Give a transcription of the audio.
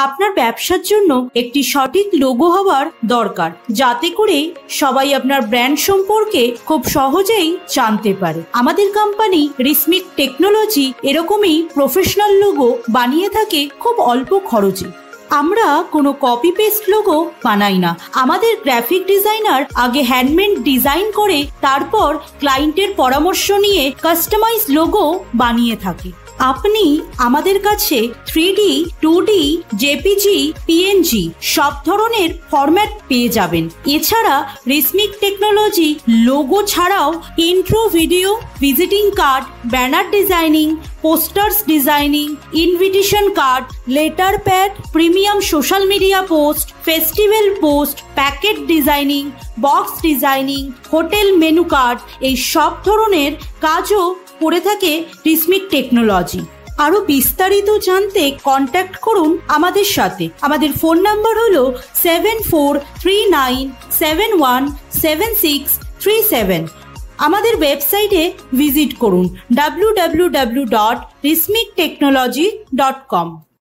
আপনার ব্যবসার জন্য একটি সঠিক লোগো হওয়ার দরকার, যাতে করে সবাই আপনার ব্র্যান্ড সম্পর্কে খুব সহজেই জানতে পারে। আমাদের কোম্পানি রিসমিক টেকনোলজি এরকমই প্রফেশনাল লোগো বানিয়ে থাকে খুব অল্প খরচে। আমরা কোনো কপি পেস্ট লোগো বানাই না। আমাদের গ্রাফিক ডিজাইনার আগে হ্যান্ডমেড ডিজাইন করে তারপর ক্লায়েন্টের পরামর্শ নিয়ে কাস্টমাইজ লোগো বানিয়ে থাকে। আপনি আমাদের কাছে 3D, 2D, JPG, PNG সব ধরনের ফরম্যাট পেয়ে যাবেন। এছাড়া রিসমিক টেকনোলজি লোগো ছাড়াও intro video, visiting card, banner designing, posters designing, invitation card, letter pad, premium social media post, festival post, packet designing, box designing, hotel menu card এই সব ধরনের কাজও করে থাকে রিসমিক টেকনোলজি। আরো বিস্তারিত জানতে কন্ট্যাক্ট করুন আমাদের সাথে। আমাদের ফোন নাম্বার হলো 7439717637। আমাদের ওয়েবসাইটে ভিজিট করুন www.rismiktechnology.com।